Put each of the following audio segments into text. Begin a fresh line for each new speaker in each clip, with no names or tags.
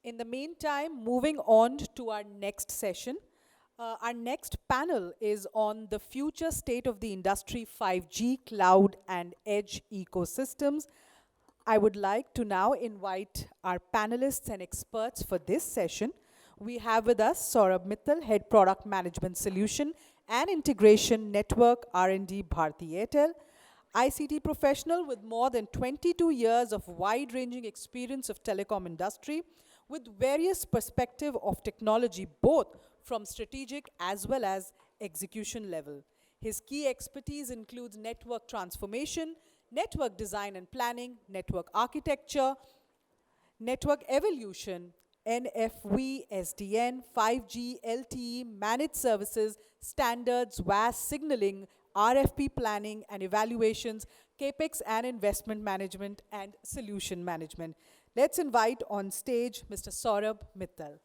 In the meantime, moving on to our next session, our next panel is on the future state of the industry, 5G, cloud, and edge ecosystems. I would like to now invite our panelists and experts for this session. We have with us Saurabh Mittal, Head Product Management Solution and Integration Network R&D Bharti Airtel, ICT professional with more than 22 years of wide-ranging experience of telecom industry with various perspective of technology both from strategic as well as execution level. His key expertise includes network transformation, network design and planning, network architecture, network evolution, NFV, SDN, 5G, LTE, managed services, standards, WAS, signaling, RFP planning and evaluations, CAPEX and investment management, and solution management. Let's invite on stage Mr. Saurabh Mittal.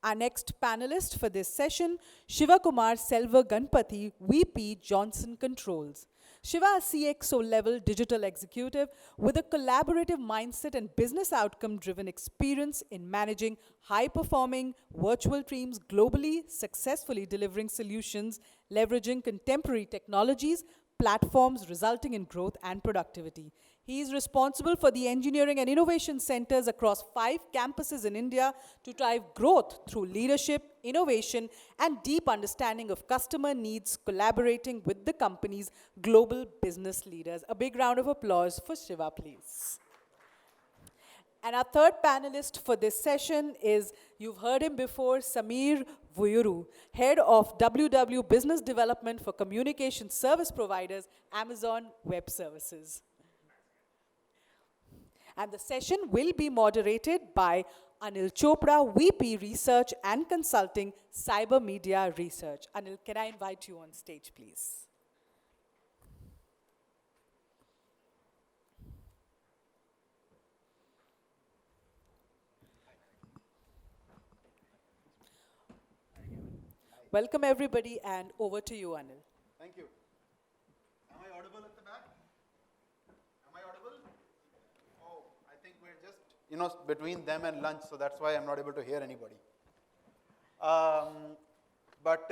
Our next panelist for this session, Sivakumar Selva Ganapathy, VP Johnson Controls. Shiva is CXO-level digital executive with a collaborative mindset and business outcome-driven experience in managing high-performing virtual teams globally, successfully delivering solutions, leveraging contemporary technologies, platforms resulting in growth and productivity. He is responsible for the engineering and innovation centers across 5 campuses in India to drive growth through leadership, innovation, and deep understanding of customer needs, collaborating with the company's global business leaders. A big round of applause for Shiva, please. And our third panelist for this session is, you've heard him before, Samir Vuyuru, Head of WW Business Development for Communication Service Providers, Amazon Web Services. And the session will be moderated by Anil Chopra, VP Research and Consulting, CyberMedia Research. Anil, can I invite you on stage, please? Welcome, everybody, and over to you, Anil.
Thank you. Am I audible at the back? Am I audible? Oh, I think we're just, between them and lunch, so that's why I'm not able to hear anybody. But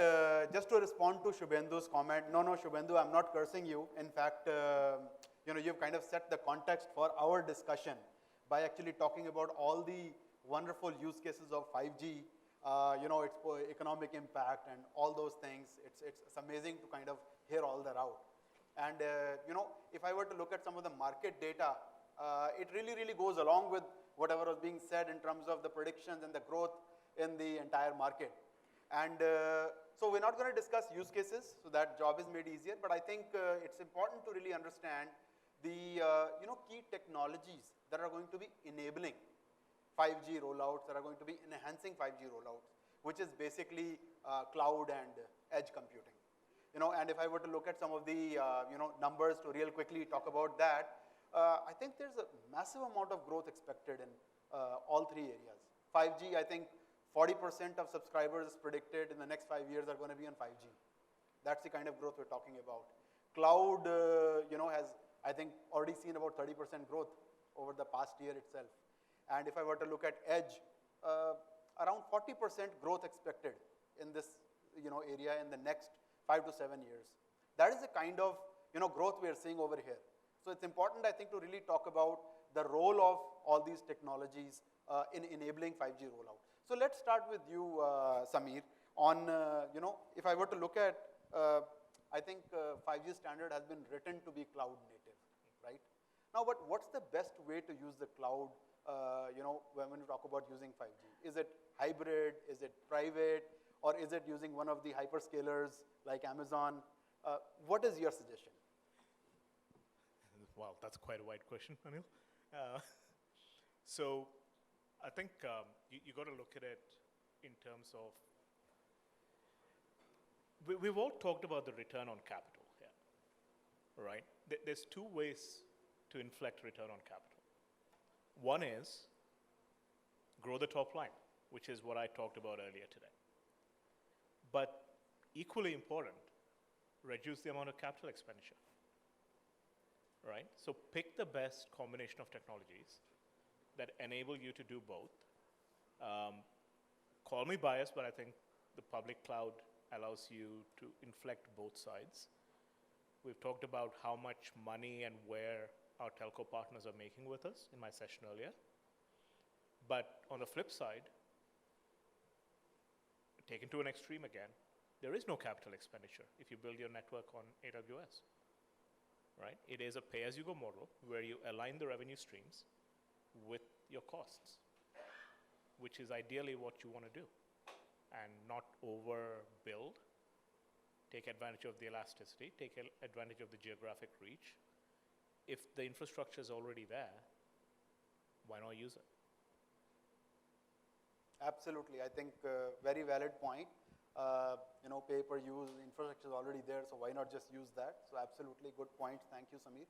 just to respond to Shubhendu's comment, no, Shubhendu, I'm not cursing you. In fact, you've kind of set the context for our discussion by actually talking about all the wonderful use cases of 5G, its economic impact and all those things. It's amazing to kind of hear all that out. And, if I were to look at some of the market data, it really goes along with whatever was being said in terms of the predictions and the growth in the entire market. And so we're not going to discuss use cases, so that job is made easier. But I think it's important to really understand the key technologies that are going to be enabling 5G rollouts, that are going to be enhancing 5G rollouts, which is basically cloud and edge computing. And if I were to look at some of the numbers to real quickly talk about that, I think there's a massive amount of growth expected in all 3 areas. 5G, I think 40% of subscribers predicted in the next 5 years are going to be on 5G. That's the kind of growth we're talking about. Cloud, has, I think, already seen about 30% growth over the past year itself. And if I were to look at edge, around 40% growth expected in this area in the next 5 to 7 years. That is the kind of growth we are seeing over here. So it's important, I think, to really talk about the role of all these technologies in enabling 5G rollout. So let's start with you, Samir, on, if I were to look at, I think 5G standard has been written to be cloud native, right? Now, but what's the best way to use the cloud, when you talk about using 5G? Is it hybrid? Is it private? Or is it using one of the hyperscalers like Amazon? What is your suggestion?
Wow, that's quite a wide question, Anil. So I think you got to look at it in terms of, we've all talked about the return on capital here, right? There's 2 ways to inflect return on capital. One is grow the top line, which is what I talked about earlier today. But equally important, reduce the amount of capital expenditure, right? So pick the best combination of technologies that enable you to do both. Call me biased, but I think the public cloud allows you to inflect both sides. We've talked about how much money and where our telco partners are making with us in my session earlier. But on the flip side, taken to an extreme again, there is no capital expenditure if you build your network on AWS, right? It is a pay-as-you-go model where you align the revenue streams with your costs, which is ideally what you want to do, and not overbuild. Take advantage of the elasticity, take advantage of the geographic reach. If the infrastructure is already there, why not use it?
Absolutely, I think very valid point. Pay-per-use infrastructure is already there, so why not just use that? So absolutely good point. Thank you, Samir.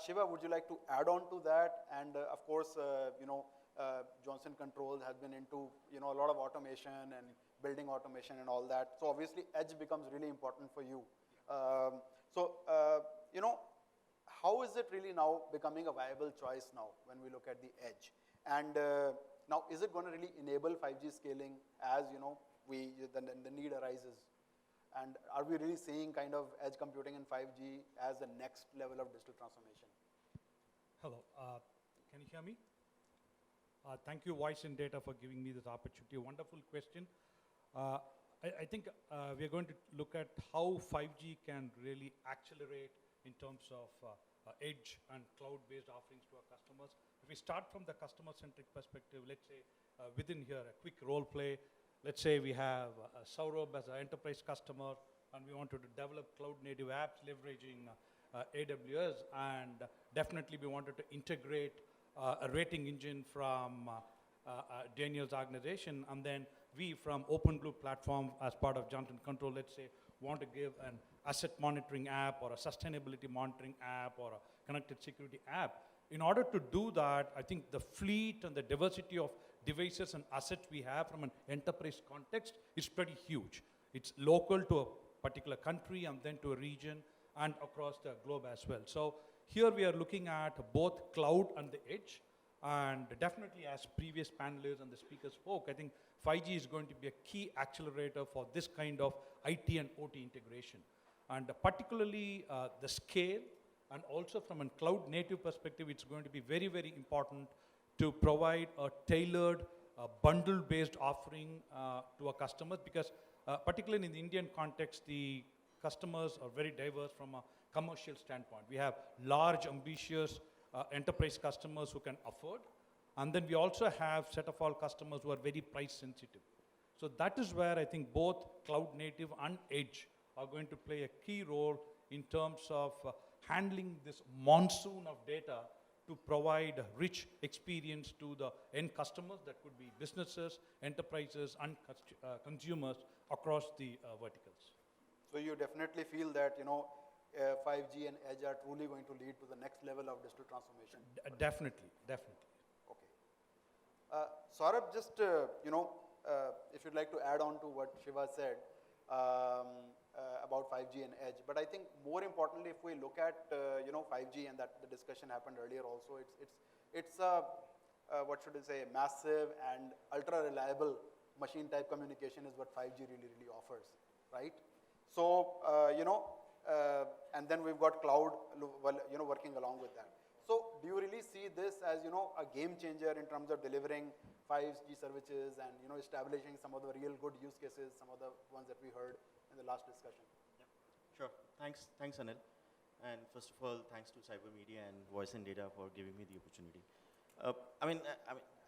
Shiva, would you like to add on to that? And of course, Johnson Controls has been into a lot of automation and building automation and all that. So obviously, edge becomes really important for you. How is it really now becoming a viable choice now when we look at the edge? And now, is it going to really enable 5G scaling as the need arises? And are we really seeing kind of edge computing in 5G as the next level of digital transformation?
Hello, can you hear me? Thank you, Voice and Data, for giving me this opportunity. Wonderful question. I think we are going to look at how 5G can really accelerate in terms of edge and cloud-based offerings to our customers. If we start from the customer-centric perspective, let's say within here, a quick role play. Let's say we have Saurabh as an enterprise customer, and we wanted to develop cloud-native apps leveraging AWS, and definitely we wanted to integrate a rating engine from Danielle's organization, and then we from Open Blue platform as part of Johnson Control, let's say, want to give an asset monitoring app or a sustainability monitoring app or a connected security app. In order to do that, I think the fleet and the diversity of devices and assets we have from an enterprise context is pretty huge. It's local to a particular country and then to a region and across the globe as well. So here we are looking at both cloud and the edge. And definitely, as previous panelists and the speakers spoke, I think 5G is going to be a key accelerator for this kind of IT and OT integration. And particularly the scale, and also from a cloud native perspective, it's going to be very, very important to provide a tailored bundle-based offering to our customers, because particularly in the Indian context, the customers are very diverse from a commercial standpoint. We have large, ambitious enterprise customers who can afford, and then we also have set of all customers who are very price sensitive. So that is where I think both cloud native and edge are going to play a key role in terms of handling this monsoon of data to provide rich experience to the end customers. That could be businesses, enterprises, and consumers across the verticals.
So you definitely feel that 5G and edge are truly going to lead to the next level of digital transformation.
Definitely, definitely.
Okay. Saurabh, just if you'd like to add on to what Shiva said about 5G and edge, but I think more importantly, if we look at 5G, and that the discussion happened earlier also, it's what should I say, massive and ultra reliable machine type communication is what 5G really offers, right? So and then we've got cloud, working along with that. So do you really see this as, a game changer in terms of delivering 5G services and, establishing some of the real good use cases, some of the ones that we heard in the last discussion?
Yeah, sure. Thanks, Anil. And first of all, thanks to CyberMedia and Voice and Data for giving me the opportunity.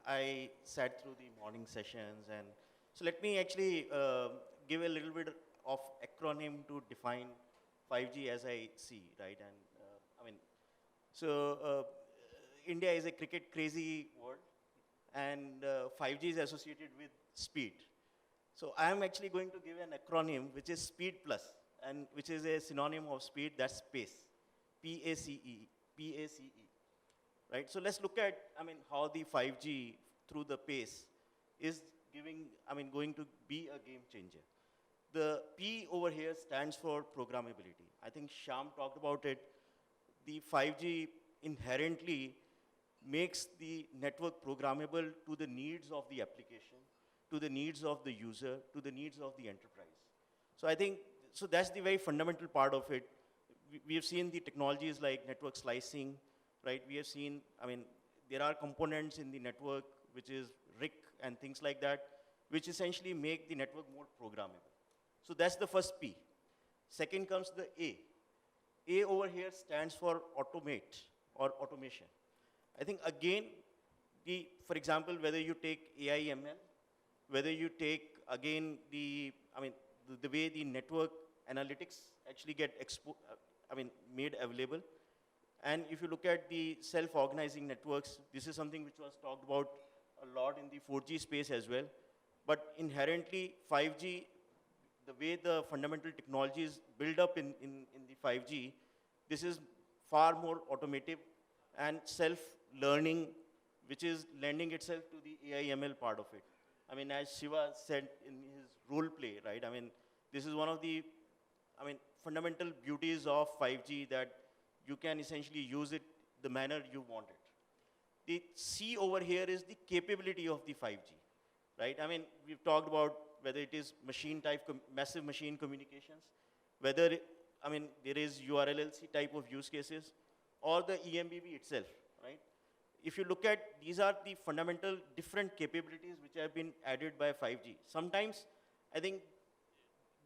I sat through the morning sessions, and so let me actually give a little bit of acronym to define 5G as I see, right? And India is a cricket crazy world, and 5G is associated with speed. So I am actually going to give an acronym which is speed plus, and which is a synonym of speed, that's pace, P-A-C-E, right? So let's look at, how the 5G through the pace is going to be a game changer. The P over here stands for programmability. I think Shyam talked about it. the 5G inherently makes the network programmable to the needs of the application, to the needs of the user, to the needs of the enterprise. So I think, so that's the very fundamental part of it. We have seen the technologies like network slicing, right? We have seen, I mean, there are components in the network, which is RIC and things like that, which essentially make the network more programmable. So that's the first P. Second comes the A. A over here stands for automate or automation. I think again, for example, whether you take AI ML, whether you take again the way the network analytics actually get made available. And if you look at the self-organizing networks, this is something which was talked about a lot in the 4G space as well. But inherently, 5G, the way the fundamental technologies build up in the 5G, this is far more automative and self-learning, which is lending itself to the AI ML part of it. I mean, as Shiva said in his role play, right? I mean, this is one of the, fundamental beauties of 5G, that you can essentially use it the manner you want it. The C over here is the capability of the 5G, right? I mean, we've talked about whether it is machine type, massive machine communications, whether, there is URLLC type of use cases, or the EMBB itself, right? If you look at, these are the fundamental different capabilities which have been added by 5G. Sometimes, I think,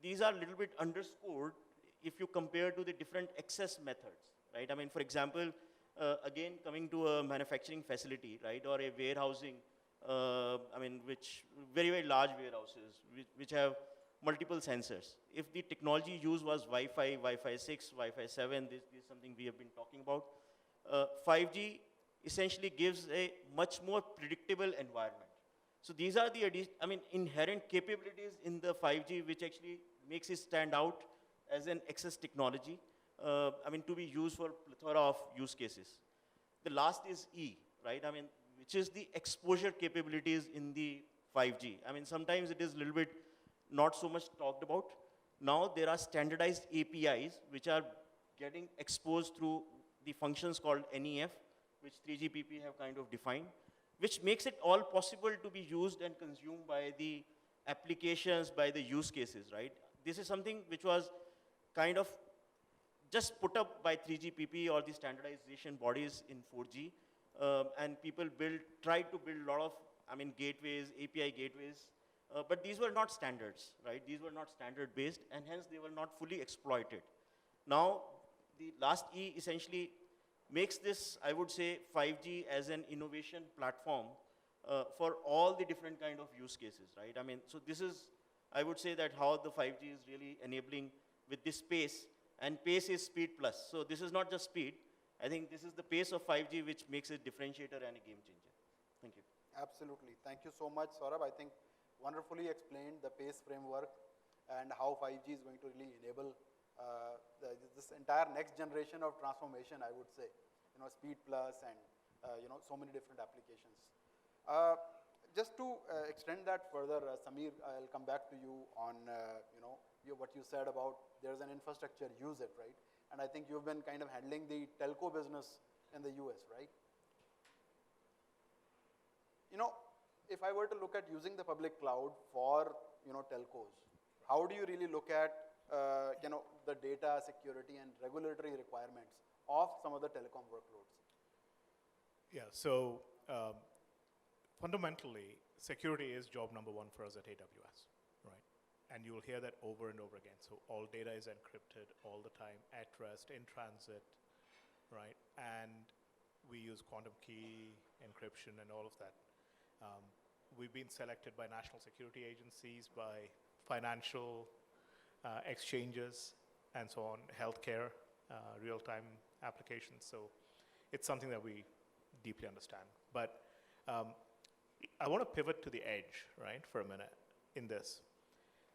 these are a little bit underscored if you compare to the different access methods, right? I mean, for example, again, coming to a manufacturing facility, right, or a warehousing, which very, very large warehouses, which have multiple sensors. If the technology used was Wi-Fi, Wi-Fi 6, Wi-Fi 7, this is something we have been talking about. 5G essentially gives a much more predictable environment. So these are the inherent capabilities in the 5G, which actually makes it stand out as an access technology, to be used for a plethora of use cases. The last is E, right? Which is the exposure capabilities in the 5G. Sometimes it is a little bit not so much talked about. Now there are standardized APIs which are getting exposed through the functions called NEF, which 3GPP have kind of defined, which makes it all possible to be used and consumed by the applications, by the use cases, right? This is something which was kind of just put up by 3GPP or the standardization bodies in 4G, and people tried to build a lot of, gateways, API gateways, but these were not standards, right? These were not standard-based, and hence they were not fully exploited. Now, the last E essentially makes this, I would say, 5G as an innovation platform for all the different kind of use cases, right? So this is, I would say, that how the 5G is really enabling with this pace, and pace is speed plus. So this is not just speed. I think this is the pace of 5G which makes it differentiator and a game changer. Thank you.
Absolutely. Thank you so much, Saurabh. I think wonderfully explained the PACE framework and how 5G is going to really enable this entire next generation of transformation, I would say. Speed plus and, so many different applications. Just to extend that further, Samir, I'll come back to you on, what you said about there's an infrastructure, use it, right? And I think you've been kind of handling the telco business in the US, right? If I were to look at using the public cloud for, telcos, how do you really look at, the data security and regulatory requirements of some of the telecom workloads?
Yeah, so fundamentally, security is job number one for us at AWS, right? And you will hear that over and over again. So all data is encrypted all the time, at rest, in transit, right? And we use quantum key encryption and all of that. We've been selected by national security agencies, by financial exchanges, and so on, healthcare, real-time applications. So it's something that we deeply understand. But I want to pivot to the edge, right, for a minute in this.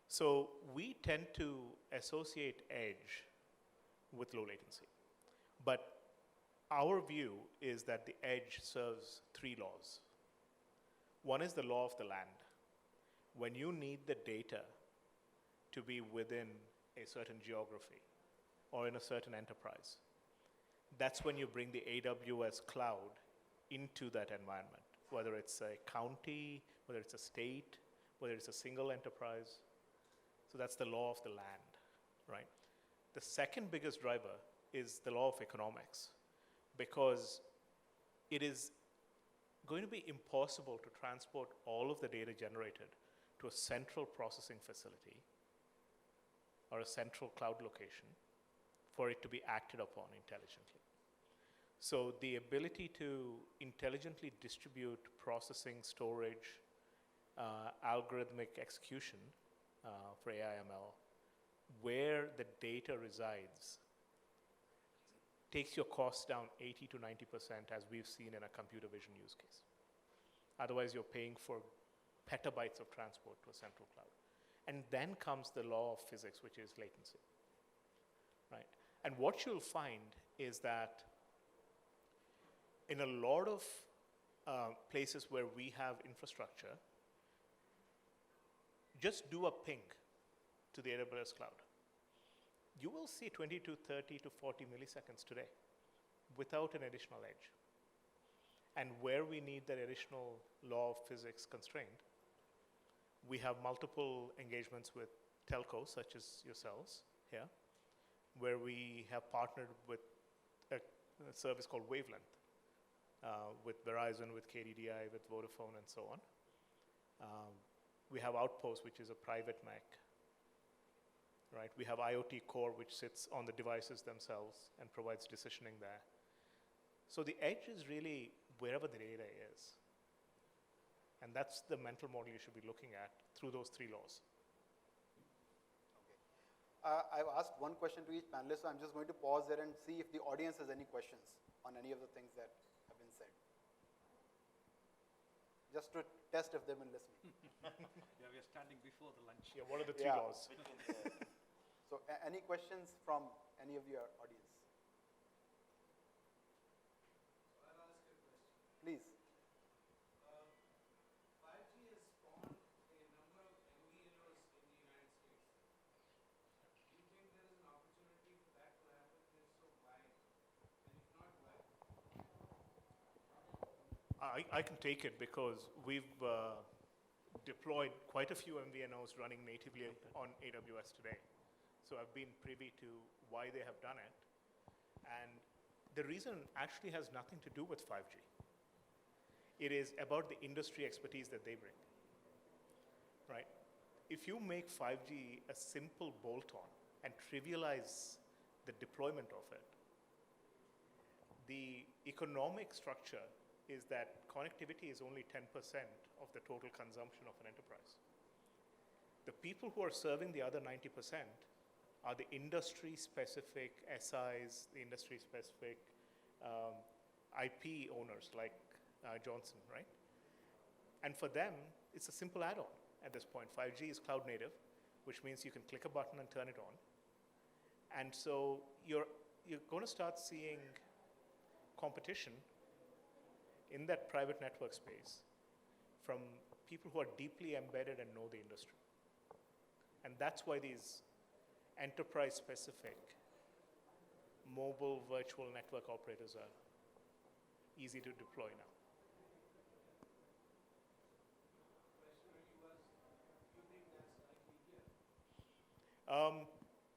So we tend to associate edge with low latency. But our view is that the edge serves three laws. One is the law of the land. When you need the data to be within a certain geography or in a certain enterprise, that's when you bring the AWS cloud into that environment, whether it's a county, whether it's a state, whether it's a single enterprise. So that's the law of the land, right? The second biggest driver is the law of economics, because it is going to be impossible to transport all of the data generated to a central processing facility or a central cloud location for it to be acted upon intelligently. So the ability to intelligently distribute processing, storage, algorithmic execution for AI/ML, where the data resides, takes your costs down 80 to 90%, as we've seen in a computer vision use case. Otherwise, you're paying for petabytes of transport to a central cloud. And then comes the law of physics, which is latency, right? And what you'll find is that in a lot of places where we have infrastructure, just do a ping to the AWS cloud. You will see 20 to 30 to 40 milliseconds today without an additional edge. And where we need that additional law of physics constraint, we have multiple engagements with telcos, such as yourselves here, where we have partnered with a service called Wavelength, with Verizon, with KDDI, with Vodafone, and so on. We have Outpost, which is a private MEC, right? We have IoT Core, which sits on the devices themselves and provides decisioning there. So the edge is really wherever the data is. And that's the mental model you should be looking at through those three laws.
Okay. I've asked one question to each panelist, so I'm just going to pause there and see if the audience has any questions on any of the things that have been said. Just to test if they've been listening.
Yeah, we are standing before the lunch.
Yeah, what are the three laws?
So any questions from any of your audience?
I'll ask you a question.
Please.
5G has spawned a number of MVNOs in the United States. Do you think there is an opportunity for that to happen? If so, why? And if not, why?
I can take it because we've deployed quite a few MVNOs running natively on AWS today. So I've been privy to why they have done it. And the reason actually has nothing to do with 5G. It is about the industry expertise that they bring, right? If you make 5G a simple bolt-on and trivialize the deployment of it, the economic structure is that connectivity is only 10% of the total consumption of an enterprise. The people who are serving the other 90% are the industry-specific SIs, the industry-specific IP owners like Johnson, right? And for them, it's a simple add-on at this point. 5G is cloud native, which means you can click a button and turn it on. And so you're going to start seeing competition in that private network space from people who are deeply embedded and know the industry. And that's why these enterprise-specific mobile virtual network operators are easy to deploy now.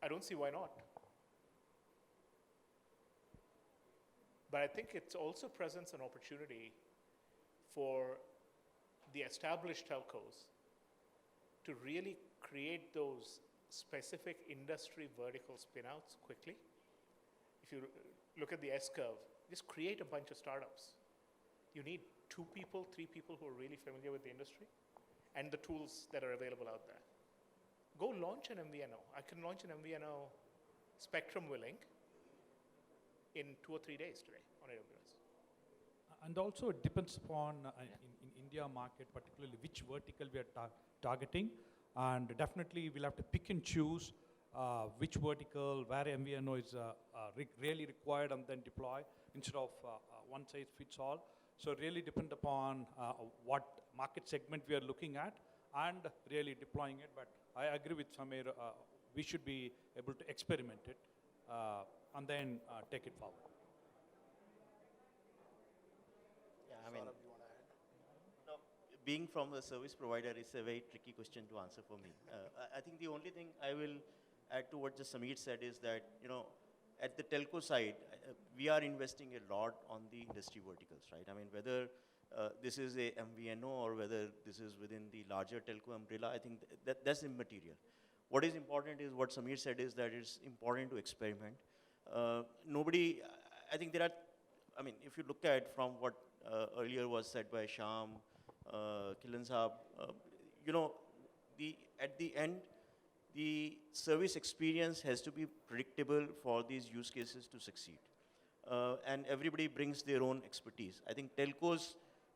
I don't see why not. But I think it also presents an opportunity for the established telcos to really create those specific industry vertical spin-outs quickly. If you look at the S-curve, just create a bunch of startups. You need 2 people, 3 people who are really familiar with the industry and the tools that are available out there. Go launch an MVNO. I can launch an MVNO spectrum willing in 2 or 3 days today on AWS.
And also it depends upon, in India market, particularly which vertical we are targeting. And definitely we'll have to pick and choose which vertical, where MVNO is really required, and then deploy instead of one size fits all. So really depend upon what market segment we are looking at and really deploying it. But I agree with Samir, we should be able to experiment it and then take it forward.
being from a service provider is a very tricky question to answer for me. I think the only thing I will add to what just Samir said is that, at the telco side, we are investing a lot on the industry verticals, right? I mean, whether this is a MVNO or whether this is within the larger telco umbrella, I think that's immaterial. What is important is what Samir said is that it's important to experiment. I think there are, if you look at from what earlier was said by Sham, Kilan Saab, at the end, the service experience has to be predictable for these use cases to succeed. And everybody brings their own expertise. I think telcos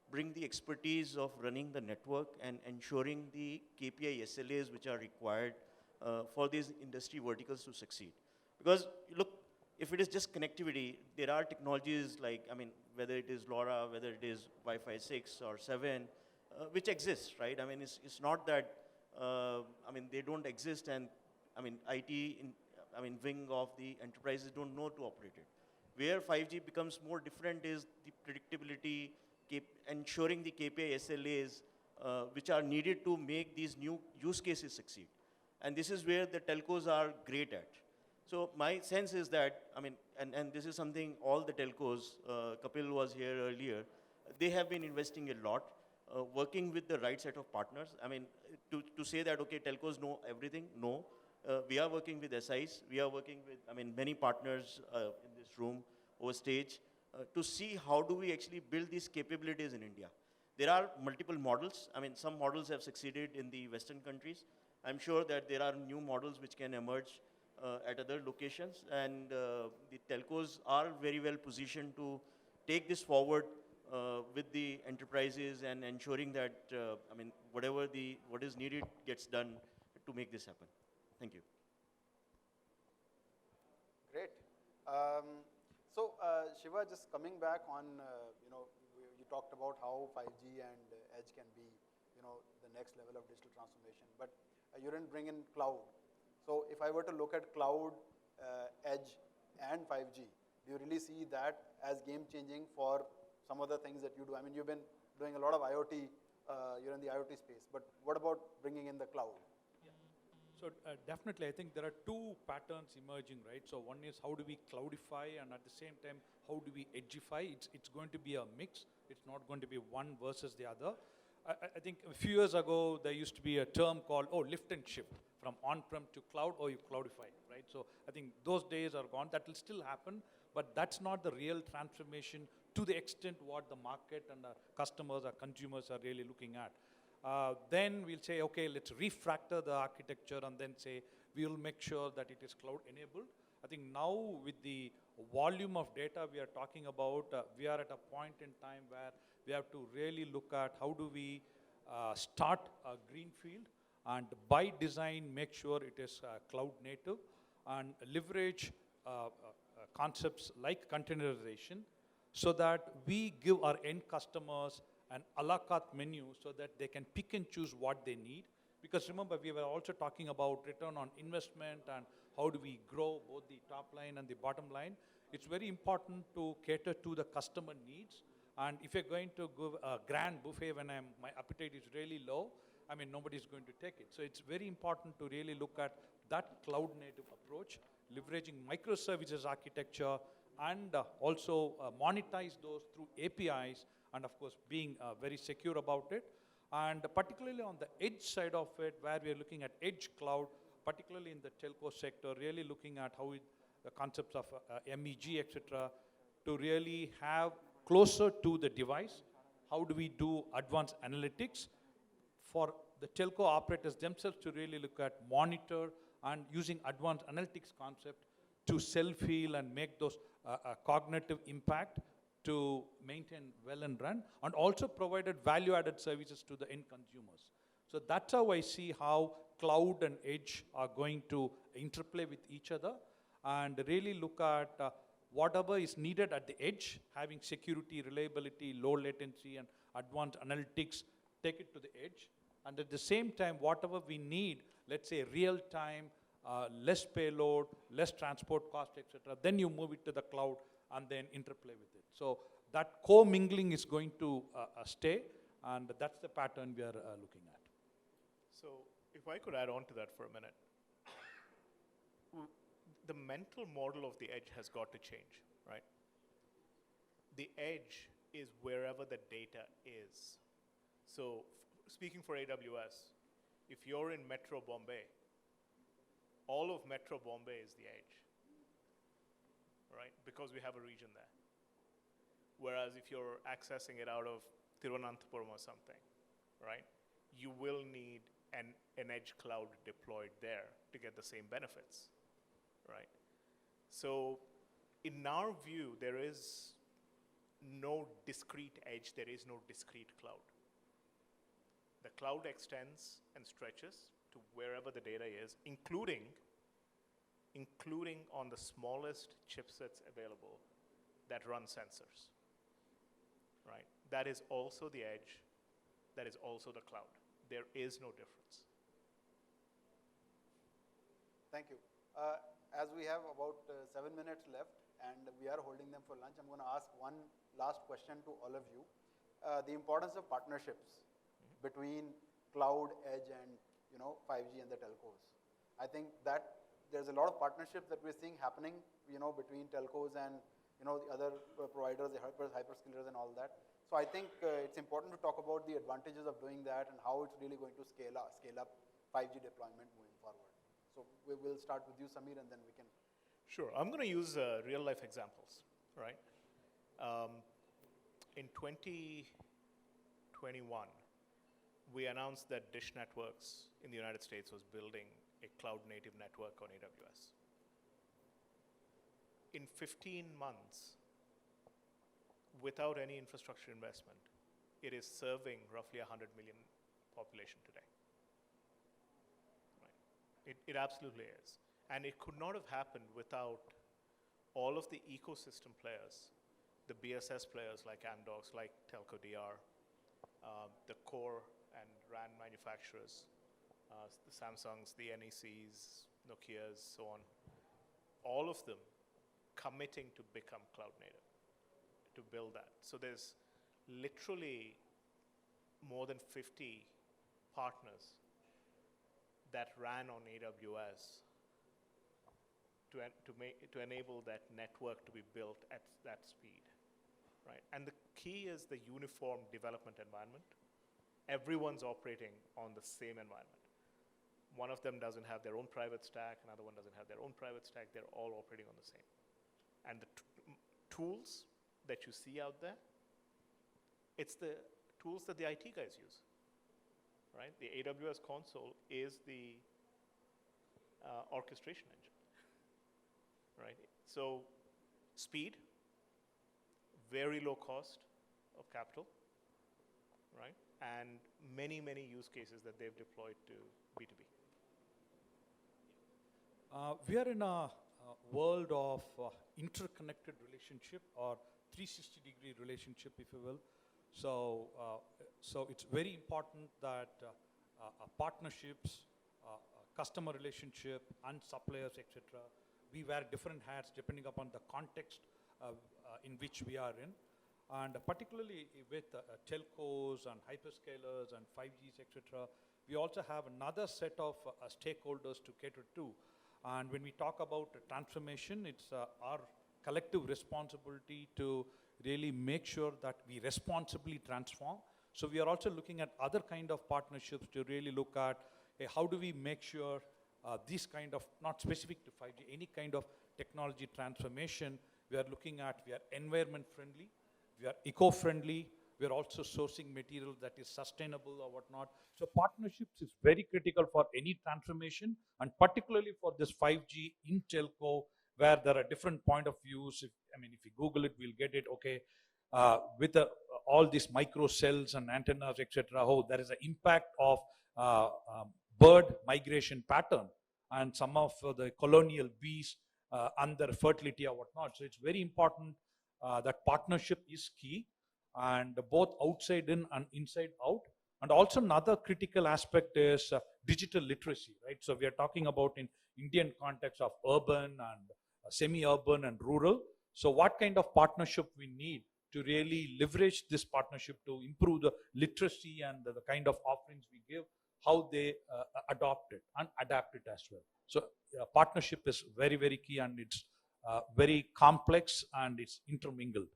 bring the expertise of running the network and ensuring the KPI SLAs which are required for these industry verticals to succeed. Because look, if it is just connectivity, there are technologies like, whether it is LoRa, whether it is Wi-Fi 6 or 7, which exist, right? It's not that, they don't exist and, IT, wing of the enterprises don't know to operate it. Where 5G becomes more different is the predictability, ensuring the KPI SLAs, which are needed to make these new use cases succeed. And this is where the telcos are great at. So my sense is that, and this is something all the telcos, Kapil was here earlier, they have been investing a lot, working with the right set of partners. To say that, okay, telcos know everything, no. We are working with SIs, we are working with, many partners in this room, over stage, to see how do we actually build these capabilities in India. There are multiple models. Some models have succeeded in the Western countries. I'm sure that there are new models which can emerge at other locations, and the telcos are very well positioned to take this forward with the enterprises and ensuring that, what is needed gets done to make this happen. Thank you.
Great. Shiva, just coming back on, you talked about how 5G and edge can be, the next level of digital transformation, but you didn't bring in cloud. So if I were to look at cloud, edge, and 5G, do you really see that as game-changing for some of the things that you do? You've been doing a lot of IoT, you're in the IoT space, but what about bringing in the cloud?
So definitely, I think there are two patterns emerging, right? So one is how do we cloudify, and at the same time, how do we edgeify? It's going to be a mix. It's not going to be one versus the other. I think a few years ago, there used to be a term called, lift and shift, from on-prem to cloud, or you cloudify, right? So I think those days are gone. That will still happen, but that's not the real transformation to the extent what the market and our customers, our consumers are really looking at. Then we'll say, okay, let's refactor the architecture and then say, we'll make sure that it is cloud enabled. I think now with the volume of data we are talking about, we are at a point in time where we have to really look at how do we start a greenfield and by design make sure it is cloud native and leverage concepts like containerization so that we give our end customers an a la carte menu so that they can pick and choose what they need. Because remember, we were also talking about return on investment and how do we grow both the top line and the bottom line. It's very important to cater to the customer needs. And if you're going to give a grand buffet when my appetite is really low, nobody's going to take it. So it's very important to really look at that cloud native approach, leveraging microservices architecture and also monetize those through APIs and of course being very secure about it. And particularly on the edge side of it, where we are looking at edge cloud, particularly in the telco sector, really looking at how the concepts of MEG, etc., to really have closer to the device. How do we do advanced analytics for the telco operators themselves to really look at monitor and using advanced analytics concept to self-heal and make those cognitive impact to maintain well and run, and also provided value-added services to the end consumers. So that's how I see how cloud and edge are going to interplay with each other and really look at whatever is needed at the edge, having security, reliability, low latency, and advanced analytics, take it to the edge. And at the same time, whatever we need, let's say real-time, less payload, less transport cost, etc., then you move it to the cloud and then interplay with it. So that co-mingling is going to stay. And that's the pattern we are looking at.
So if I could add on to that for a minute, the mental model of the edge has got to change, right? The edge is wherever the data is. So speaking for AWS, if you're in Metro Bombay, all of Metro Bombay is the edge, right? Because we have a region there. Whereas if you're accessing it out of Thiruvananthapuram or something, right, you will need an edge cloud deployed there to get the same benefits, right? So in our view, there is no discrete edge, there is no discrete cloud. The cloud extends and stretches to wherever the data is, including on the smallest chipsets available that run sensors, right? That is also the edge, that is also the cloud. There is no difference.
Thank you. As we have about 7 minutes left and we are holding them for lunch, I'm going to ask one last question to all of you. The importance of partnerships between cloud, edge, and 5G and the telcos. I think that there's a lot of partnerships that we're seeing happening, between telcos and the other providers, the hyperscalers and all that. So I think it's important to talk about the advantages of doing that and how it's really going to scale up 5G deployment moving forward. So we will start with you, Samir, and then we can.
Sure, I'm going to use real life examples, right? In 2021, we announced that Dish Networks in the United States was building a cloud native network on AWS. In 15 months, without any infrastructure investment, it is serving roughly 100 million population today. Right? It absolutely is. And it could not have happened without all of the ecosystem players, the BSS players like Amdocs, like TelcoDR, the core and RAN manufacturers, the Samsungs, the NECs, Nokias, so on, all of them committing to become cloud native, to build that. So there's literally more than 50 partners that ran on AWS to enable that network to be built at that speed, right? And the key is the uniform development environment. Everyone's operating on the same environment. One of them doesn't have their own private stack, another one doesn't have their own private stack, they're all operating on the same. And the tools that you see out there, it's the tools that the IT guys use, right? The AWS console is the orchestration engine, right? So speed, very low cost of capital, right? And many, many use cases that they've deployed to B2B.
We are in a world of interconnected relationship or 360-degree relationship, if you will. So, so it's very important that partnerships, customer relationship, and suppliers, etc. We wear different hats depending upon the context in which we are in. And particularly with telcos and hyperscalers and 5Gs, etc., we also have another set of stakeholders to cater to. And when we talk about transformation, it's our collective responsibility to really make sure that we responsibly transform. So we are also looking at other kind of partnerships to really look at how do we make sure these kind of, not specific to 5G, any kind of technology transformation, we are looking at, we are environment friendly, we are eco-friendly, we are also sourcing material that is sustainable or whatnot. So partnerships is very critical for any transformation, and particularly for this 5G in telco, where there are different point of views. If you Google it, we'll get it, okay. With all these micro cells and antennas, etc., there is an impact of bird migration pattern and some of the colonial bees and their fertility or whatnot. So it's very important that partnership is key, and both outside in and inside out. And also another critical aspect is digital literacy, right? So we are talking about in Indian context of urban and semi-urban and rural. So what kind of partnership we need to really leverage this partnership to improve the literacy and the kind of offerings we give, how they adopt it and adapt it as well. So partnership is very, very key, and it's very complex and it's intermingled.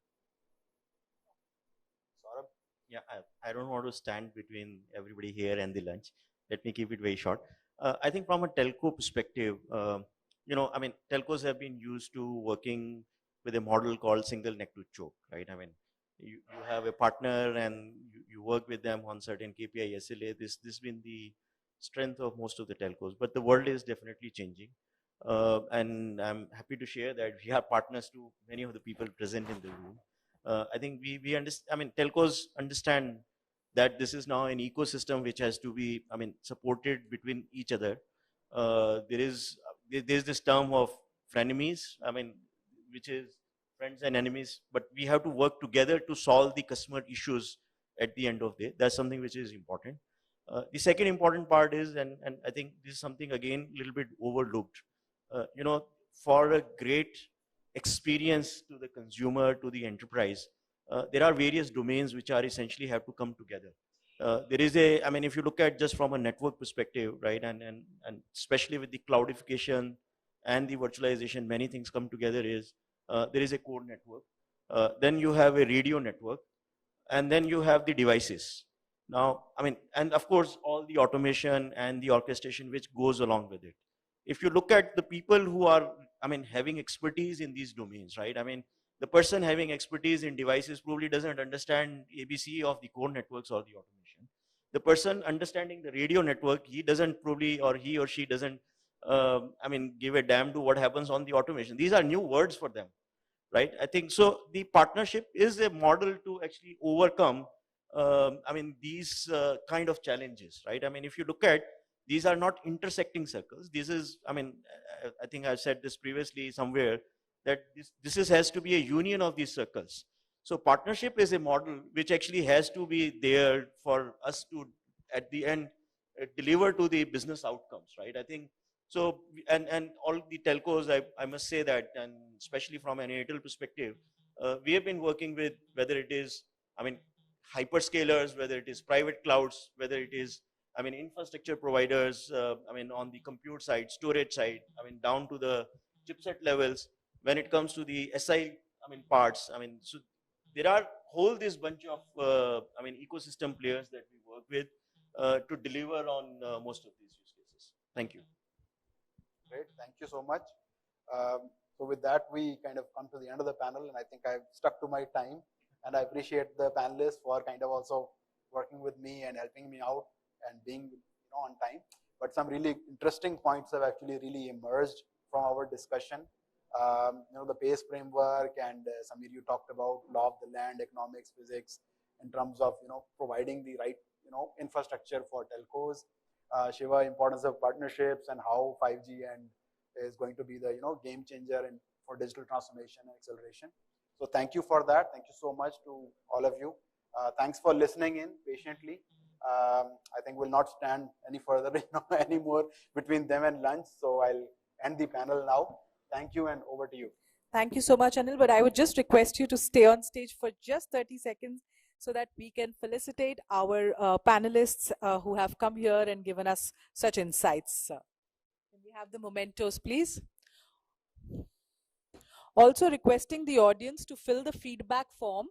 Saurabh? Yeah, I don't want to stand between everybody here and the lunch. Let me keep it very short. I think from a telco perspective, I mean, telcos have been used to working with a model called single neck to choke, right? I mean, you have a partner and you work with them on certain KPI, SLA. This has been the strength of most of the telcos, but the world is definitely changing. And I'm happy to share that we are partners to many of the people present in the room. I think we understand, I mean, telcos understand that this is now an ecosystem which has to be, I mean, supported between each other. There's this term of frenemies, I mean, which is friends and enemies, but we have to work together to solve the customer issues at the end of the day. That's something which is important. The second important part is, and I think this is something again a little bit overlooked, for a great experience to the consumer, to the enterprise, there are various domains which are essentially have to come together. There is I mean, if you look at just from a network perspective, right, and especially with the cloudification and the virtualization, many things come together is, there is a core network, then you have a radio network, and then you have the devices. Now, I mean, and of course, all the automation and the orchestration which goes along with it. If you look at the people who are, I mean, having expertise in these domains, right? I mean, the person having expertise in devices probably doesn't understand ABC of the core networks or the automation. The person understanding the radio network, he doesn't probably, or he or she doesn't, I mean, give a damn to what happens on the automation. These are new words for them, right? I think so. The partnership is a model to actually overcome, I mean, these kind of challenges, right? I mean, if you look at, these are not intersecting circles. This is, I mean, I think I've said this previously somewhere, that this has to be a union of these circles. So partnership is a model which actually has to be there for us to, at the end, deliver to the business outcomes, right? I think so. And all the telcos, I must say that, and especially from an Airtel perspective, we have been working with, whether it is, I mean, hyperscalers, whether it is private clouds, whether it is, I mean, infrastructure providers, I mean, on the compute side, storage side, I mean, down to the chipset levels. When it comes to the SI, I mean, parts, I mean, so there are whole this bunch of, I mean, ecosystem players that we work with to deliver on most of these use cases. Thank you.
Great, thank you so much. So with that, we kind of come to the end of the panel, and I think I've stuck to my time, and I appreciate the panelists for kind of also working with me and helping me out and being on time. But some really interesting points have actually really emerged from our discussion. The PACE framework, and Samir, you talked about law of the land, economics, physics, in terms of providing the right infrastructure for telcos. Shiva, importance of partnerships and how 5G and is going to be the game changer for digital transformation and acceleration. So thank you for that. Thank you so much to all of you. Thanks for listening in patiently. I think we'll not stand any further anymore between them and lunch. So I'll end the panel now. Thank you, and over to you.
Thank you so much, Anil. But I would just request you to stay on stage for just 30 seconds so that we can felicitate our panelists who have come here and given us such insights. Can we have the mementos, please? Also requesting the audience to fill the feedback form.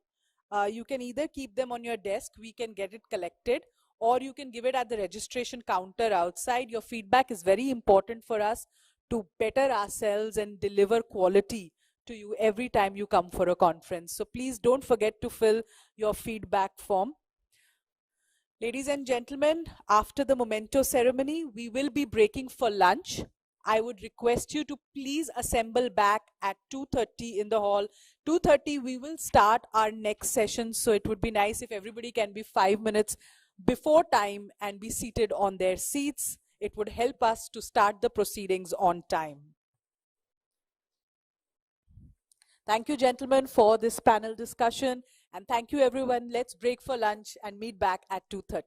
You can either keep them on your desk, we can get it collected, or you can give it at the registration counter outside. Your feedback is very important for us to better ourselves and deliver quality to you every time you come for a conference. So please don't forget to fill your feedback form. Ladies and gentlemen, after the memento ceremony, we will be breaking for lunch. I would request you to please assemble back at 2:30 in the hall. 2:30 we will start our next session, so it would be nice if everybody can be 5 minutes before time and be seated on their seats. It would help us to start the proceedings on time. Thank you, gentlemen, for this panel discussion, and thank you, everyone. Let's break for lunch and meet back at 2:30.